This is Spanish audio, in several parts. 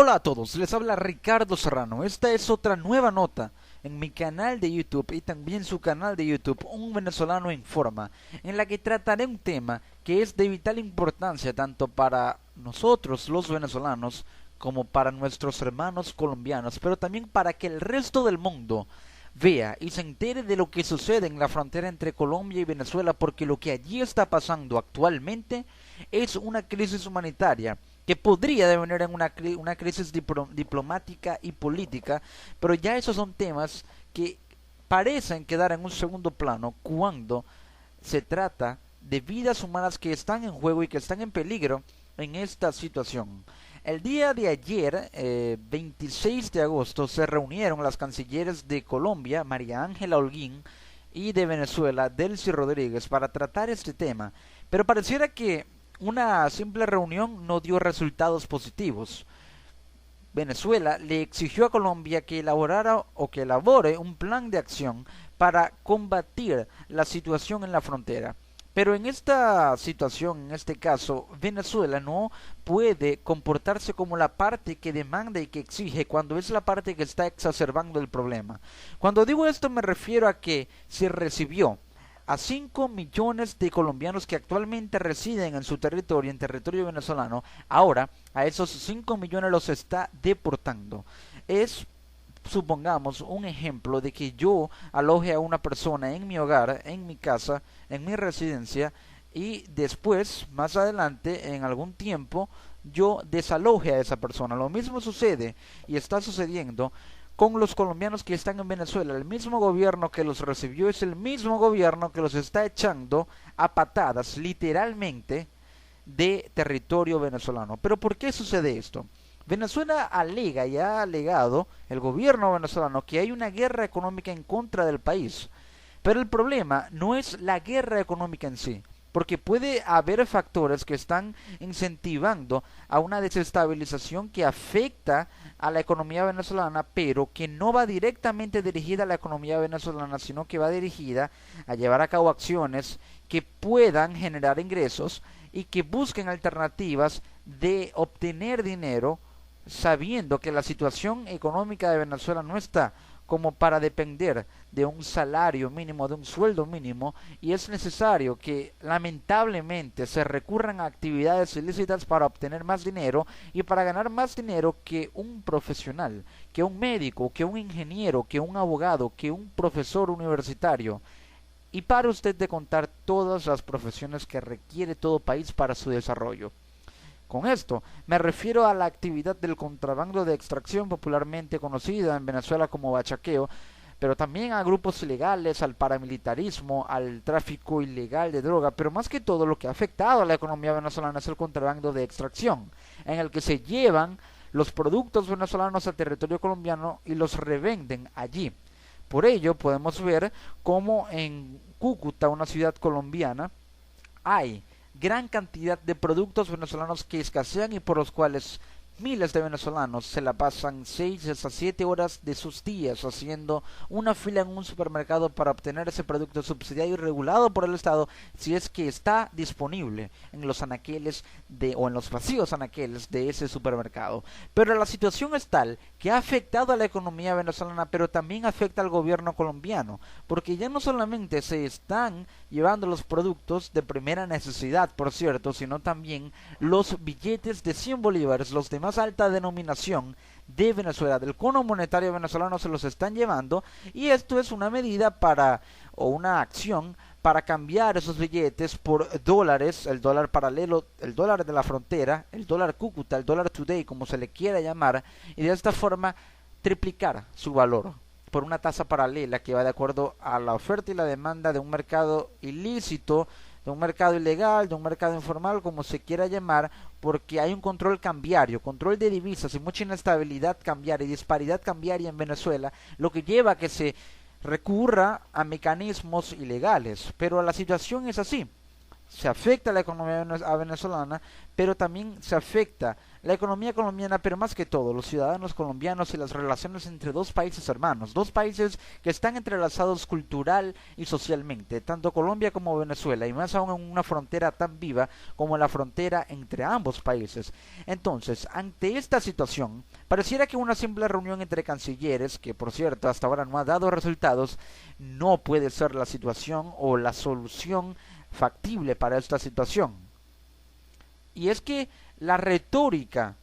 Hola a todos, les habla Ricardo Serrano. Esta es otra nueva nota en mi canal de YouTube y también su canal de YouTube, Un Venezolano Informa, en la que trataré un tema que es de vital importancia tanto para nosotros los venezolanos como para nuestros hermanos colombianos, pero también para que el resto del mundo vea y se entere de lo que sucede en la frontera entre Colombia y Venezuela, porque lo que allí está pasando actualmente es una crisis humanitaria que podría devenir en una crisis diplomática y política, pero ya esos son temas que parecen quedar en un segundo plano cuando se trata de vidas humanas que están en juego y que están en peligro en esta situación. El día de ayer, 26 de agosto, se reunieron las cancilleres de Colombia, María Ángela Holguín, y de Venezuela, Delcy Rodríguez, para tratar este tema. Pero pareciera que una simple reunión no dio resultados positivos. Venezuela le exigió a Colombia que elaborara o que elabore un plan de acción para combatir la situación en la frontera. Pero en esta situación, en este caso, Venezuela no puede comportarse como la parte que demanda y que exige cuando es la parte que está exacerbando el problema. Cuando digo esto me refiero a que se recibió a 5 millones de colombianos que actualmente residen en su territorio, en territorio venezolano. Ahora a esos 5 millones los está deportando. Es, supongamos, un ejemplo de que yo aloje a una persona en mi hogar, en mi casa, en mi residencia, y después, más adelante, en algún tiempo, yo desaloje a esa persona. Lo mismo sucede y está sucediendo con los colombianos que están en Venezuela. El mismo gobierno que los recibió es el mismo gobierno que los está echando a patadas, literalmente, de territorio venezolano. Pero ¿por qué sucede esto? Venezuela alega y ha alegado el gobierno venezolano que hay una guerra económica en contra del país. Pero el problema no es la guerra económica en sí, porque puede haber factores que están incentivando a una desestabilización que afecta a la economía venezolana, pero que no va directamente dirigida a la economía venezolana, sino que va dirigida a llevar a cabo acciones que puedan generar ingresos y que busquen alternativas de obtener dinero, sabiendo que la situación económica de Venezuela no está como para depender de un salario mínimo, de un sueldo mínimo, y es necesario que lamentablemente se recurran a actividades ilícitas para obtener más dinero y para ganar más dinero que un profesional, que un médico, que un ingeniero, que un abogado, que un profesor universitario. Y para usted de contar todas las profesiones que requiere todo país para su desarrollo. Con esto me refiero a la actividad del contrabando de extracción, popularmente conocida en Venezuela como bachaqueo, pero también a grupos ilegales, al paramilitarismo, al tráfico ilegal de droga, pero más que todo lo que ha afectado a la economía venezolana es el contrabando de extracción, en el que se llevan los productos venezolanos al territorio colombiano y los revenden allí. Por ello podemos ver cómo en Cúcuta, una ciudad colombiana, hay gran cantidad de productos venezolanos que escasean y por los cuales miles de venezolanos se la pasan 6 hasta 7 horas de sus días haciendo una fila en un supermercado para obtener ese producto subsidiado y regulado por el Estado si es que está disponible en los anaqueles o en los vacíos anaqueles de ese supermercado. Pero la situación es tal que ha afectado a la economía venezolana, pero también afecta al gobierno colombiano, porque ya no solamente se están llevando los productos de primera necesidad, por cierto, sino también los billetes de 100 bolívares, los demás alta denominación de Venezuela, del cono monetario venezolano, se los están llevando, y esto es una medida o una acción para cambiar esos billetes por dólares, el dólar paralelo, el dólar de la frontera, el dólar Cúcuta, el dólar Today, como se le quiera llamar, y de esta forma triplicar su valor por una tasa paralela que va de acuerdo a la oferta y la demanda de un mercado ilícito, de un mercado ilegal, de un mercado informal, como se quiera llamar, porque hay un control cambiario, control de divisas y mucha inestabilidad cambiaria y disparidad cambiaria en Venezuela, lo que lleva a que se recurra a mecanismos ilegales. Pero la situación es así. Se afecta a la economía venezolana, pero también se afecta la economía colombiana, pero más que todo los ciudadanos colombianos y las relaciones entre dos países hermanos, dos países que están entrelazados cultural y socialmente, tanto Colombia como Venezuela, y más aún en una frontera tan viva como la frontera entre ambos países. Entonces, ante esta situación, pareciera que una simple reunión entre cancilleres, que por cierto hasta ahora no ha dado resultados, no puede ser la situación o la solución factible para esta situación. Y es que la retórica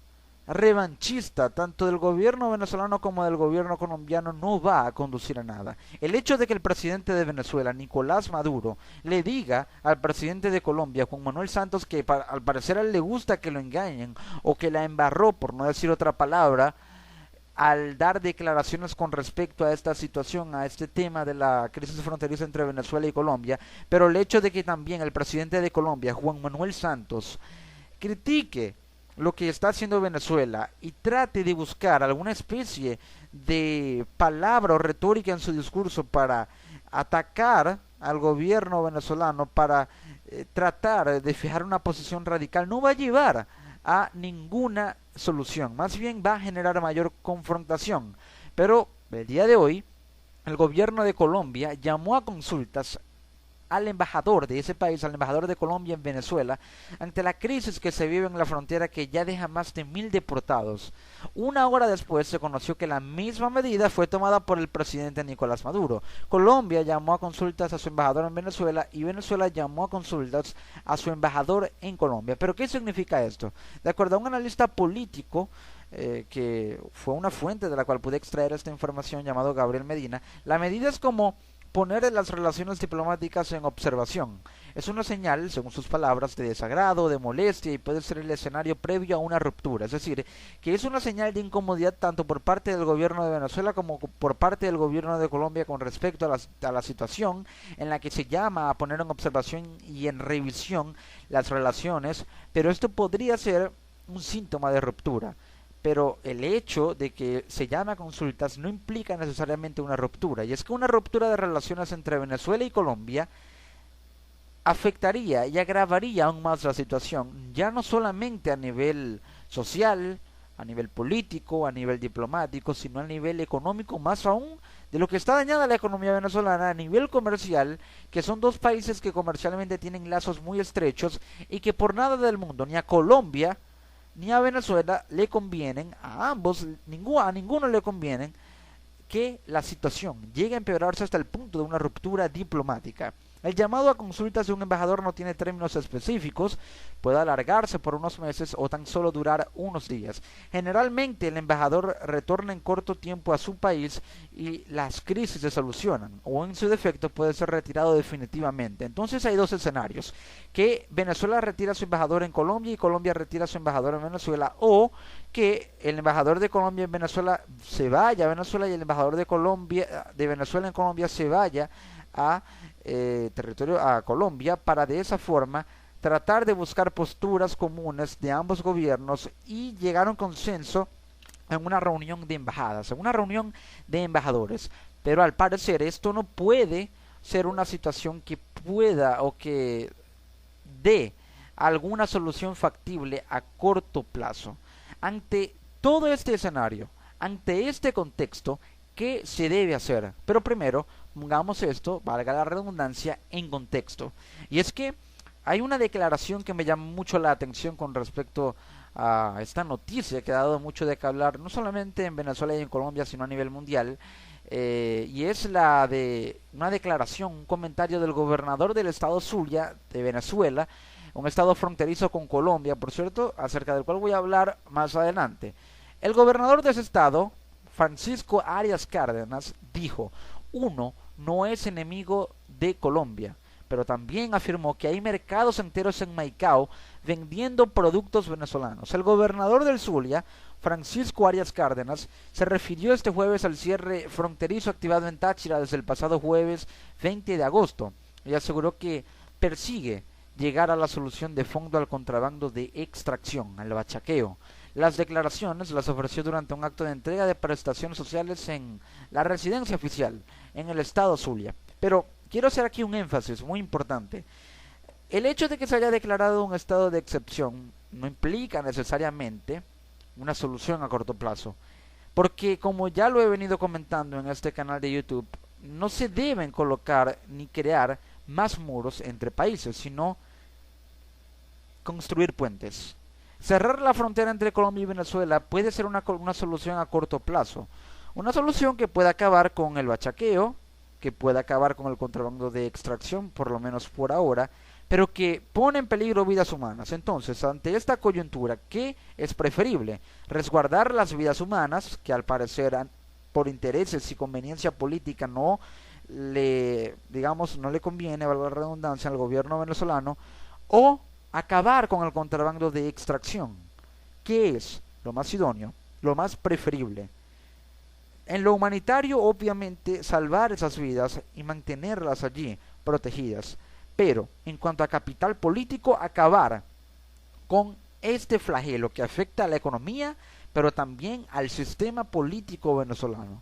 revanchista tanto del gobierno venezolano como del gobierno colombiano no va a conducir a nada. El hecho de que el presidente de Venezuela, Nicolás Maduro, le diga al presidente de Colombia, Juan Manuel Santos, que al parecer a él le gusta que lo engañen o que la embarró, por no decir otra palabra, al dar declaraciones con respecto a esta situación, a este tema de la crisis fronteriza entre Venezuela y Colombia, pero el hecho de que también el presidente de Colombia, Juan Manuel Santos, critique lo que está haciendo Venezuela y trate de buscar alguna especie de palabra o retórica en su discurso para atacar al gobierno venezolano, para tratar de fijar una posición radical, no va a llevar a ninguna solución, más bien va a generar mayor confrontación. Pero el día de hoy el gobierno de Colombia llamó a consultas al embajador de ese país, al embajador de Colombia en Venezuela, ante la crisis que se vive en la frontera, que ya deja más de 1000 deportados. Una hora después se conoció que la misma medida fue tomada por el presidente Nicolás Maduro. Colombia llamó a consultas a su embajador en Venezuela y Venezuela llamó a consultas a su embajador en Colombia. ¿Pero qué significa esto? De acuerdo a un analista político, que fue una fuente de la cual pude extraer esta información, llamado Gabriel Medina, la medida es como poner las relaciones diplomáticas en observación. Es una señal, según sus palabras, de desagrado, de molestia, y puede ser el escenario previo a una ruptura. Es decir, que es una señal de incomodidad tanto por parte del gobierno de Venezuela como por parte del gobierno de Colombia con respecto a la situación en la que se llama a poner en observación y en revisión las relaciones, pero esto podría ser un síntoma de ruptura. Pero el hecho de que se llame a consultas no implica necesariamente una ruptura. Y es que una ruptura de relaciones entre Venezuela y Colombia afectaría y agravaría aún más la situación, ya no solamente a nivel social, a nivel político, a nivel diplomático, sino a nivel económico, más aún de lo que está dañada la economía venezolana a nivel comercial, que son dos países que comercialmente tienen lazos muy estrechos y que por nada del mundo, ni a Colombia ni a Venezuela le convienen, a ambos, a ninguno le convienen que la situación llegue a empeorarse hasta el punto de una ruptura diplomática. El llamado a consultas de un embajador no tiene términos específicos, puede alargarse por unos meses o tan solo durar unos días. Generalmente el embajador retorna en corto tiempo a su país y las crisis se solucionan, o en su defecto puede ser retirado definitivamente. Entonces hay dos escenarios: que Venezuela retira a su embajador en Colombia y Colombia retira a su embajador en Venezuela, o que el embajador de Colombia en Venezuela se vaya a Venezuela y el embajador de Venezuela en Colombia se vaya a a Colombia, para de esa forma tratar de buscar posturas comunes de ambos gobiernos y llegar a un consenso en una reunión de embajadas, en una reunión de embajadores. Pero al parecer esto no puede ser una situación que pueda o que dé alguna solución factible a corto plazo. Ante todo este escenario, ante este contexto, ¿qué se debe hacer? Pero primero, pongamos esto, valga la redundancia, en contexto. Y es que hay una declaración que me llama mucho la atención con respecto a esta noticia que ha dado mucho de qué hablar, no solamente en Venezuela y en Colombia, sino a nivel mundial. Y es la de una declaración, un comentario del gobernador del estado Zulia de Venezuela, un estado fronterizo con Colombia, por cierto, acerca del cual voy a hablar más adelante. El gobernador de ese estado, Francisco Arias Cárdenas, dijo: uno no es enemigo de Colombia, pero también afirmó que hay mercados enteros en Maicao vendiendo productos venezolanos. El gobernador del Zulia, Francisco Arias Cárdenas, se refirió este jueves al cierre fronterizo activado en Táchira desde el pasado jueves 20 de agosto y aseguró que persigue llegar a la solución de fondo al contrabando de extracción, al bachaqueo. Las declaraciones las ofreció durante un acto de entrega de prestaciones sociales en la residencia oficial en el estado Zulia. Pero quiero hacer aquí un énfasis muy importante. El hecho de que se haya declarado un estado de excepción no implica necesariamente una solución a corto plazo. Porque como ya lo he venido comentando en este canal de YouTube, no se deben colocar ni crear más muros entre países, sino construir puentes. Cerrar la frontera entre Colombia y Venezuela puede ser una solución a corto plazo. Una solución que pueda acabar con el bachaqueo, que pueda acabar con el contrabando de extracción, por lo menos por ahora, pero que pone en peligro vidas humanas. Entonces, ante esta coyuntura, ¿qué es preferible? Resguardar las vidas humanas, que al parecer por intereses y conveniencia política no le conviene, valga la redundancia, al gobierno venezolano, o acabar con el contrabando de extracción. ¿Qué es lo más idóneo, lo más preferible? En lo humanitario, obviamente, salvar esas vidas y mantenerlas allí protegidas. Pero, en cuanto a capital político, acabar con este flagelo que afecta a la economía, pero también al sistema político venezolano.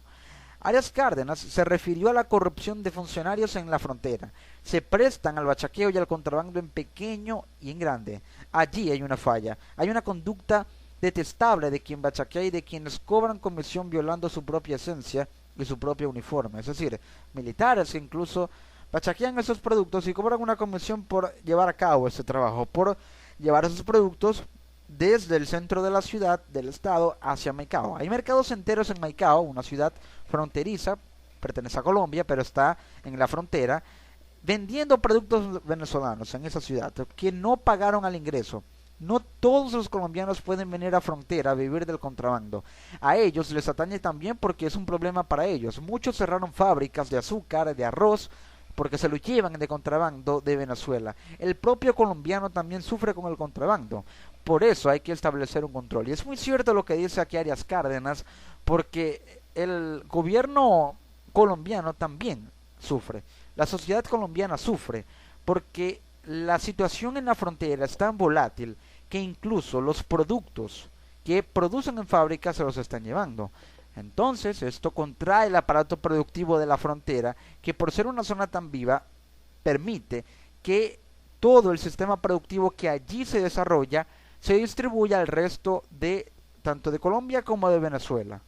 Arias Cárdenas se refirió a la corrupción de funcionarios en la frontera. Se prestan al bachaqueo y al contrabando en pequeño y en grande. Allí hay una falla, hay una conducta detestable de quien bachaquea y de quienes cobran comisión violando su propia esencia y su propio uniforme. Es decir, militares que incluso bachaquean esos productos y cobran una comisión por llevar a cabo ese trabajo, por llevar esos productos desde el centro de la ciudad, del estado, hacia Maicao. Hay mercados enteros en Maicao, una ciudad fronteriza, pertenece a Colombia, pero está en la frontera, vendiendo productos venezolanos en esa ciudad, que no pagaron al ingreso. No todos los colombianos pueden venir a frontera a vivir del contrabando. A ellos les atañe también porque es un problema para ellos. Muchos cerraron fábricas de azúcar, de arroz, porque se lo llevan de contrabando de Venezuela. El propio colombiano también sufre con el contrabando. Por eso hay que establecer un control. Y es muy cierto lo que dice aquí Arias Cárdenas, porque el gobierno colombiano también sufre. La sociedad colombiana sufre, porque la situación en la frontera es tan volátil que incluso los productos que producen en fábricas se los están llevando. Entonces, esto contrae el aparato productivo de la frontera, que por ser una zona tan viva, permite que todo el sistema productivo que allí se desarrolla se distribuya al resto de tanto de Colombia como de Venezuela.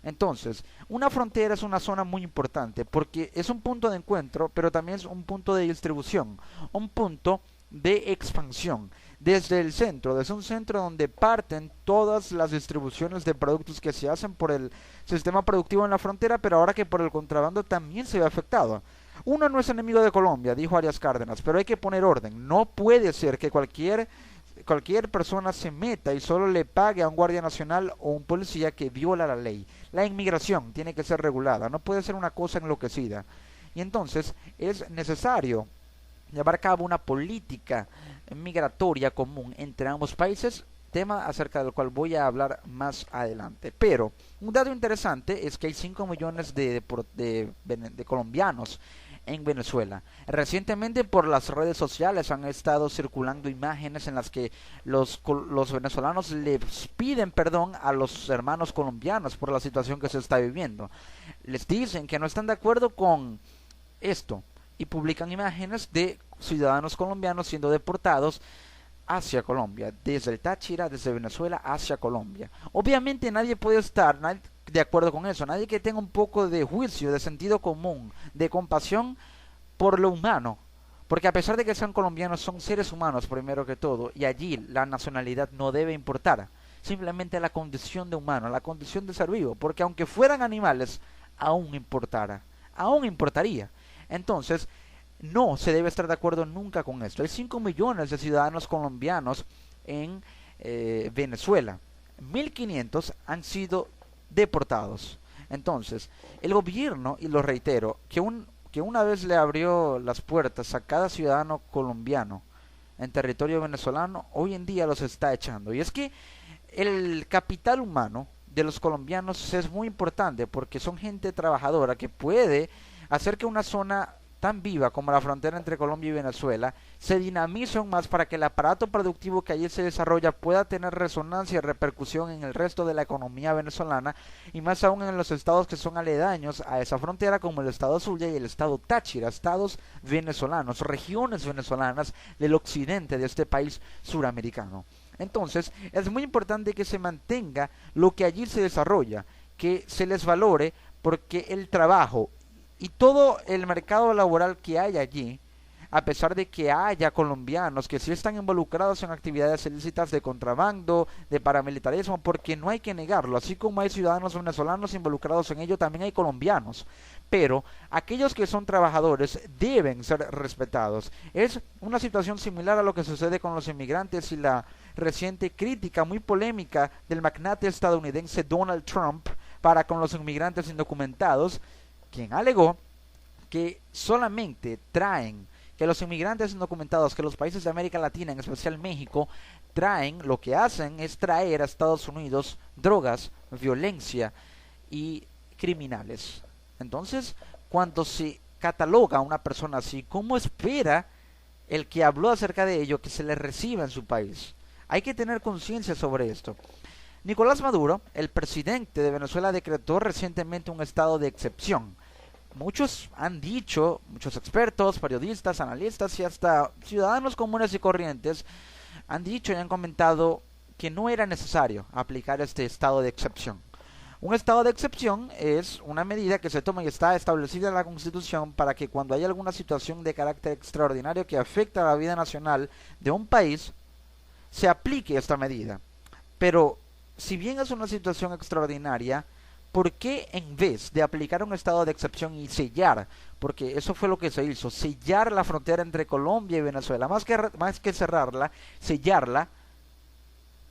Entonces, una frontera es una zona muy importante porque es un punto de encuentro, pero también es un punto de distribución, un punto de expansión. Desde el centro, desde un centro donde parten todas las distribuciones de productos que se hacen por el sistema productivo en la frontera, pero ahora que por el contrabando también se ve afectado. Uno no es enemigo de Colombia, dijo Arias Cárdenas, pero hay que poner orden. No puede ser que cualquier persona se meta y solo le pague a un guardia nacional o un policía que viola la ley. La inmigración tiene que ser regulada, no puede ser una cosa enloquecida. Y entonces es necesario llevar a cabo una política migratoria común entre ambos países, tema acerca del cual voy a hablar más adelante. Pero un dato interesante es que hay 5 millones de colombianos en Venezuela. Recientemente por las redes sociales han estado circulando imágenes en las que los venezolanos les piden perdón a los hermanos colombianos por la situación que se está viviendo. Les dicen que no están de acuerdo con esto y publican imágenes de ciudadanos colombianos siendo deportados hacia Colombia, desde el Táchira, desde Venezuela hacia Colombia. Obviamente nadie puede estar de acuerdo con eso, nadie que tenga un poco de juicio, de sentido común, de compasión por lo humano, porque a pesar de que sean colombianos, son seres humanos primero que todo, y allí la nacionalidad no debe importar, simplemente la condición de humano, la condición de ser vivo, porque aunque fueran animales, aún importaría. Entonces, no se debe estar de acuerdo nunca con esto. Hay 5 millones de ciudadanos colombianos en Venezuela. 1.500 han sido deportados. Entonces, el gobierno, y lo reitero, que una vez le abrió las puertas a cada ciudadano colombiano en territorio venezolano, hoy en día los está echando. Y es que el capital humano de los colombianos es muy importante porque son gente trabajadora que puede hacer que una zona tan viva como la frontera entre Colombia y Venezuela se dinamice aún más para que el aparato productivo que allí se desarrolla pueda tener resonancia y repercusión en el resto de la economía venezolana y más aún en los estados que son aledaños a esa frontera como el estado Zulia y el estado Táchira, estados venezolanos, regiones venezolanas del occidente de este país suramericano. Entonces, es muy importante que se mantenga lo que allí se desarrolla, que se les valore, porque el trabajo y todo el mercado laboral que hay allí, a pesar de que haya colombianos que sí están involucrados en actividades ilícitas de contrabando, de paramilitarismo, porque no hay que negarlo, así como hay ciudadanos venezolanos involucrados en ello, también hay colombianos, pero aquellos que son trabajadores deben ser respetados. Es una situación similar a lo que sucede con los inmigrantes y la reciente crítica muy polémica del magnate estadounidense Donald Trump para con los inmigrantes indocumentados, quien alegó que solamente traen, que los inmigrantes indocumentados, que los países de América Latina, en especial México, traen, lo que hacen es traer a Estados Unidos drogas, violencia y criminales. Entonces, cuando se cataloga a una persona así, ¿cómo espera el que habló acerca de ello que se le reciba en su país? Hay que tener conciencia sobre esto. Nicolás Maduro, el presidente de Venezuela, decretó recientemente un estado de excepción. Muchos han dicho, muchos expertos, periodistas, analistas y hasta ciudadanos comunes y corrientes han dicho y han comentado que no era necesario aplicar este estado de excepción. Un estado de excepción es una medida que se toma y está establecida en la Constitución para que cuando haya alguna situación de carácter extraordinario que afecta a la vida nacional de un país, se aplique esta medida. Pero, si bien es una situación extraordinaria, ¿por qué en vez de aplicar un estado de excepción y sellar, porque eso fue lo que se hizo, sellar la frontera entre Colombia y Venezuela, más que cerrarla, sellarla,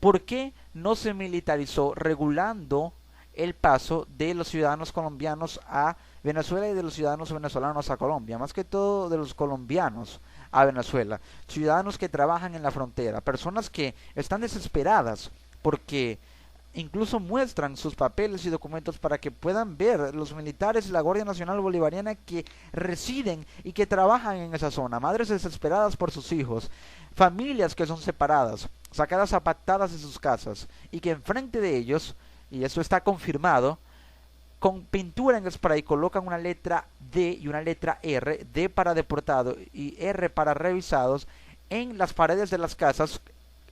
¿por qué no se militarizó regulando el paso de los ciudadanos colombianos a Venezuela y de los ciudadanos venezolanos a Colombia? Más que todo de los colombianos a Venezuela, ciudadanos que trabajan en la frontera, personas que están desesperadas porque incluso muestran sus papeles y documentos para que puedan ver los militares y la Guardia Nacional Bolivariana que residen y que trabajan en esa zona, madres desesperadas por sus hijos, familias que son separadas, sacadas a patadas de sus casas, y que enfrente de ellos, y eso está confirmado, con pintura en spray colocan una letra D y una letra R, D para deportado y R para revisados, en las paredes de las casas,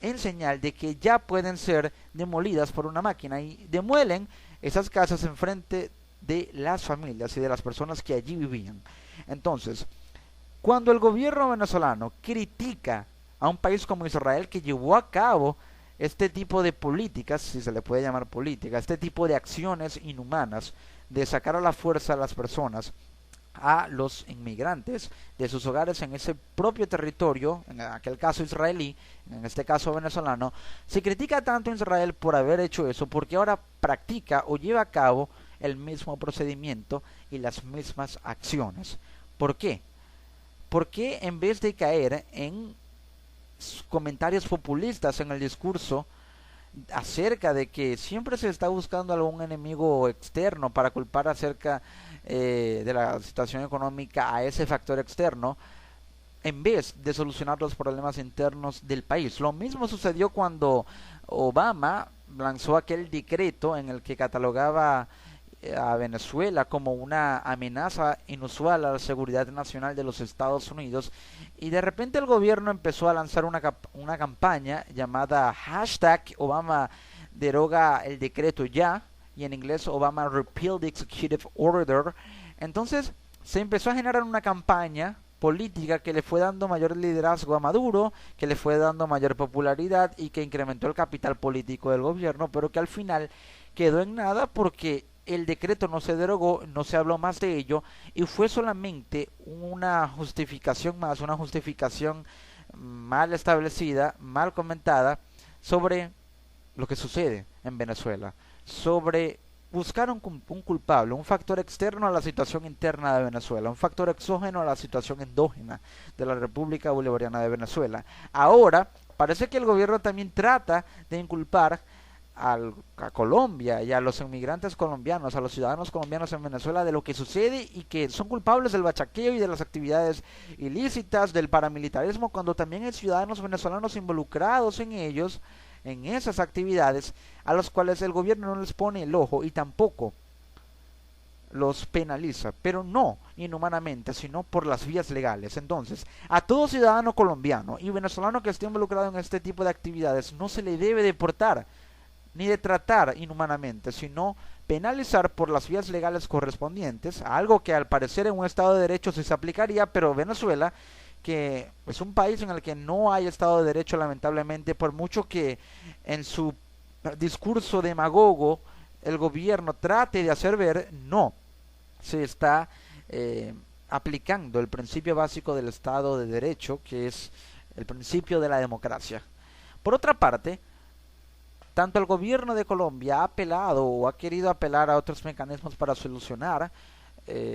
en señal de que ya pueden ser demolidas por una máquina, y demuelen esas casas enfrente de las familias y de las personas que allí vivían. Entonces, cuando el gobierno venezolano critica a un país como Israel, que llevó a cabo este tipo de políticas, si se le puede llamar política, este tipo de acciones inhumanas de sacar a la fuerza a las personas, a los inmigrantes de sus hogares en ese propio territorio, en aquel caso israelí, en este caso venezolano, se critica tanto a Israel por haber hecho eso, porque ahora practica o lleva a cabo el mismo procedimiento y las mismas acciones. ¿Por qué? Porque en vez de caer en comentarios populistas en el discurso acerca de que siempre se está buscando algún enemigo externo para culpar acerca de la situación económica a ese factor externo, en vez de solucionar los problemas internos del país? Lo mismo sucedió cuando Obama lanzó aquel decreto en el que catalogaba a Venezuela como una amenaza inusual a la seguridad nacional de los Estados Unidos, y de repente el gobierno empezó a lanzar una campaña llamada hashtag Obama deroga el decreto ya, y en inglés Obama repeal the executive order. Entonces se empezó a generar una campaña política que le fue dando mayor liderazgo a Maduro, que le fue dando mayor popularidad y que incrementó el capital político del gobierno, pero que al final quedó en nada porque el decreto no se derogó, no se habló más de ello, y fue solamente una justificación más, una justificación mal establecida, mal comentada sobre lo que sucede en Venezuela, sobre buscar un culpable, un factor externo a la situación interna de Venezuela, un factor exógeno a la situación endógena de la República Bolivariana de Venezuela. Ahora parece que el gobierno también trata de inculpar a Colombia y a los inmigrantes colombianos, a los ciudadanos colombianos en Venezuela, de lo que sucede, y que son culpables del bachaqueo y de las actividades ilícitas, del paramilitarismo, cuando también hay ciudadanos venezolanos involucrados en ellos, en esas actividades, a los cuales el gobierno no les pone el ojo y tampoco los penaliza, pero no inhumanamente, sino por las vías legales. Entonces, a todo ciudadano colombiano y venezolano que esté involucrado en este tipo de actividades no se le debe deportar ni de tratar inhumanamente, sino penalizar por las vías legales correspondientes, algo que al parecer en un Estado de Derecho sí se aplicaría, pero Venezuela, que es un país en el que no hay Estado de Derecho lamentablemente, por mucho que en su discurso demagogo el gobierno trate de hacer ver, no se está aplicando el principio básico del Estado de Derecho, que es el principio de la democracia. Por otra parte, tanto el gobierno de Colombia ha apelado o ha querido apelar a otros mecanismos para solucionar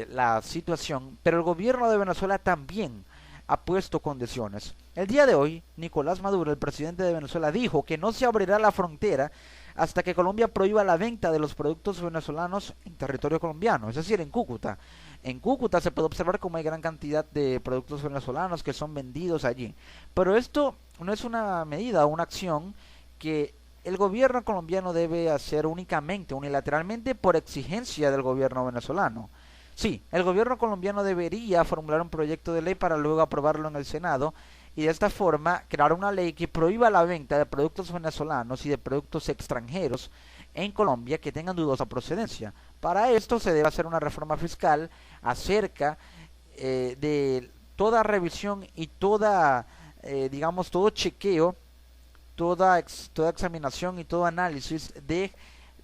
la situación, pero el gobierno de Venezuela también ha puesto condiciones. El día de hoy, Nicolás Maduro, el presidente de Venezuela, dijo que no se abrirá la frontera hasta que Colombia prohíba la venta de los productos venezolanos en territorio colombiano, es decir, en Cúcuta. En Cúcuta se puede observar cómo hay gran cantidad de productos venezolanos que son vendidos allí. Pero esto no es una medida o una acción que el gobierno colombiano debe hacer únicamente, unilateralmente, por exigencia del gobierno venezolano. Sí, el gobierno colombiano debería formular un proyecto de ley para luego aprobarlo en el Senado y de esta forma crear una ley que prohíba la venta de productos venezolanos y de productos extranjeros en Colombia que tengan dudosa procedencia. Para esto se debe hacer una reforma fiscal acerca de toda revisión y toda, digamos, todo chequeo, toda examinación y todo análisis de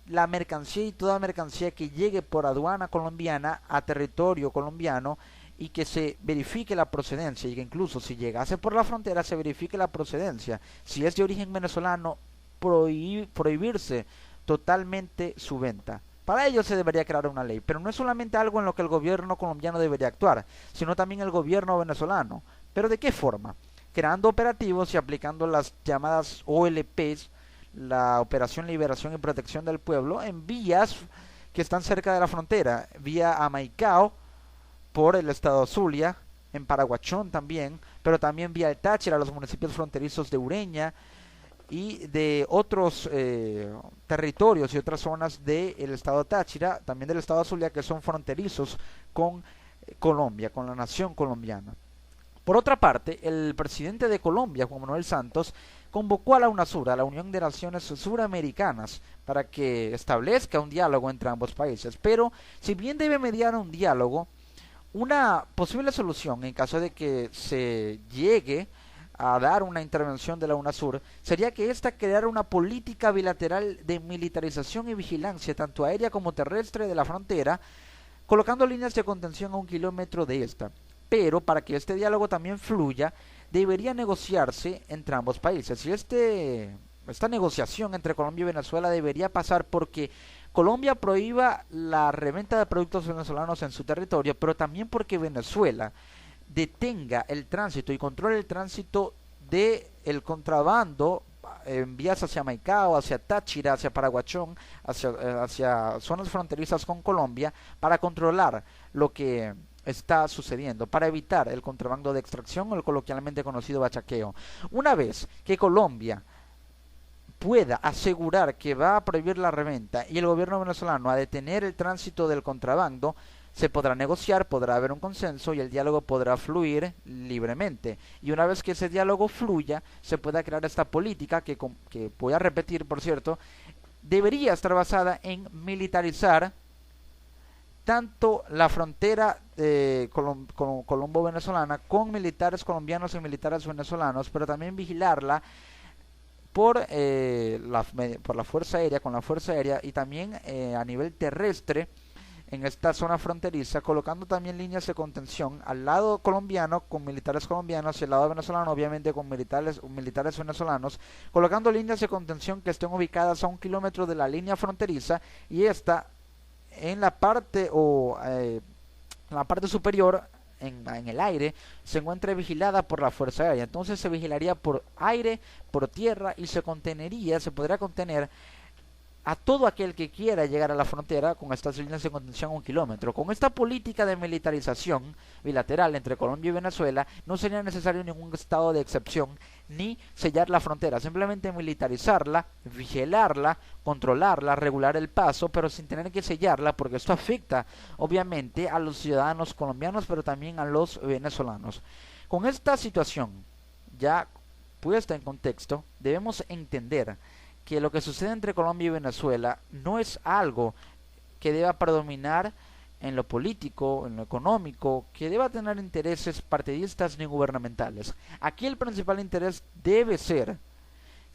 la mercancía y toda mercancía que llegue por aduana colombiana a territorio colombiano y que se verifique la procedencia y que incluso si llegase por la frontera se verifique la procedencia. Si es de origen venezolano, prohibirse totalmente su venta. Para ello se debería crear una ley, pero no es solamente algo en lo que el gobierno colombiano debería actuar, sino también el gobierno venezolano. ¿Pero de qué forma? Creando operativos y aplicando las llamadas OLPs, la Operación Liberación y Protección del Pueblo, en vías que están cerca de la frontera, vía Amaicao, por el estado Zulia, en Paraguachón también, pero también vía el Táchira, los municipios fronterizos de Ureña y de otros territorios y otras zonas del estado Táchira, también del estado Zulia, que son fronterizos con Colombia, con la nación colombiana. Por otra parte, el presidente de Colombia, Juan Manuel Santos, convocó a la UNASUR, a la Unión de Naciones Suramericanas, para que establezca un diálogo entre ambos países. Pero, si bien debe mediar un diálogo, una posible solución en caso de que se llegue a dar una intervención de la UNASUR sería que ésta creara una política bilateral de militarización y vigilancia, tanto aérea como terrestre, de la frontera, colocando líneas de contención a 1 kilómetro de esta. Pero para que este diálogo también fluya, debería negociarse entre ambos países. Y esta negociación entre Colombia y Venezuela debería pasar porque Colombia prohíba la reventa de productos venezolanos en su territorio, pero también porque Venezuela detenga el tránsito y controle el tránsito del contrabando en vías hacia Maicao, hacia Táchira, hacia Paraguachón, hacia zonas fronterizas con Colombia, para controlar lo que está sucediendo, para evitar el contrabando de extracción o el coloquialmente conocido bachaqueo. Una vez que Colombia pueda asegurar que va a prohibir la reventa y el gobierno venezolano a detener el tránsito del contrabando, se podrá negociar, podrá haber un consenso y el diálogo podrá fluir libremente. Y una vez que ese diálogo fluya, se pueda crear esta política que voy a repetir, por cierto, debería estar basada en militarizar tanto la frontera colombo-venezolana con militares colombianos y militares venezolanos, pero también vigilarla por la Fuerza Aérea, con la Fuerza Aérea y también a nivel terrestre en esta zona fronteriza, colocando también líneas de contención al lado colombiano con militares colombianos y al lado venezolano obviamente con militares venezolanos, colocando líneas de contención que estén ubicadas a 1 kilómetro de la línea fronteriza y esta en la parte superior en el aire se encuentra vigilada por la Fuerza Aérea. Entonces se vigilaría por aire, por tierra y se podría contener a todo aquel que quiera llegar a la frontera con estas líneas de contención a 1 kilómetro. Con esta política de militarización bilateral entre Colombia y Venezuela no sería necesario ningún estado de excepción ni sellar la frontera, simplemente militarizarla, vigilarla, controlarla, regular el paso, pero sin tener que sellarla, porque esto afecta obviamente a los ciudadanos colombianos, pero también a los venezolanos. Con esta situación ya puesta en contexto, debemos entender que lo que sucede entre Colombia y Venezuela no es algo que deba predominar en lo político, en lo económico, que deba tener intereses partidistas ni gubernamentales. Aquí el principal interés debe ser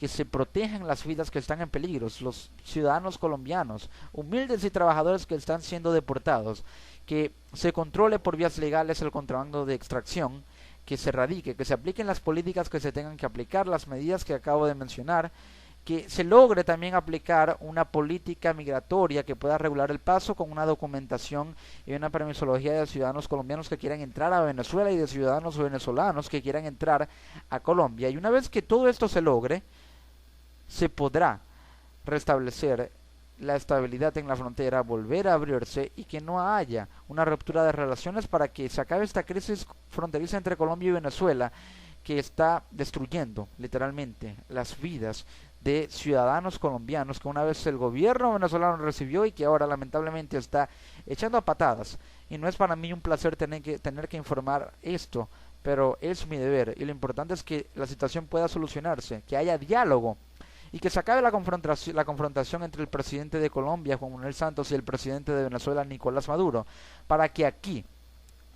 que se protejan las vidas que están en peligro, los ciudadanos colombianos, humildes y trabajadores que están siendo deportados, que se controle por vías legales el contrabando de extracción, que se erradique, que se apliquen las políticas que se tengan que aplicar, las medidas que acabo de mencionar, que se logre también aplicar una política migratoria que pueda regular el paso con una documentación y una permisología de ciudadanos colombianos que quieran entrar a Venezuela y de ciudadanos venezolanos que quieran entrar a Colombia. Y una vez que todo esto se logre, se podrá restablecer la estabilidad en la frontera, volver a abrirse y que no haya una ruptura de relaciones para que se acabe esta crisis fronteriza entre Colombia y Venezuela que está destruyendo literalmente las vidas de ciudadanos colombianos que una vez el gobierno venezolano recibió y que ahora lamentablemente está echando a patadas. Y no es para mí un placer tener que informar esto, pero es mi deber y lo importante es que la situación pueda solucionarse, que haya diálogo y que se acabe la confrontación entre el presidente de Colombia, Juan Manuel Santos, y el presidente de Venezuela, Nicolás Maduro, para que aquí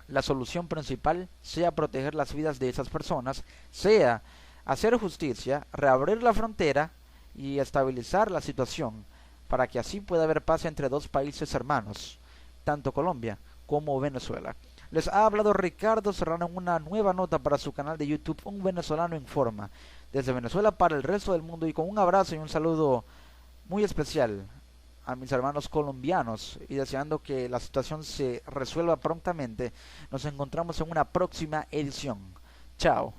la solución principal sea proteger las vidas de esas personas, sea hacer justicia, reabrir la frontera y estabilizar la situación para que así pueda haber paz entre dos países hermanos, tanto Colombia como Venezuela. Les ha hablado Ricardo Serrano en una nueva nota para su canal de YouTube, Un Venezolano Informa, desde Venezuela para el resto del mundo, y con un abrazo y un saludo muy especial a mis hermanos colombianos y deseando que la situación se resuelva prontamente. Nos encontramos en una próxima edición. Chao.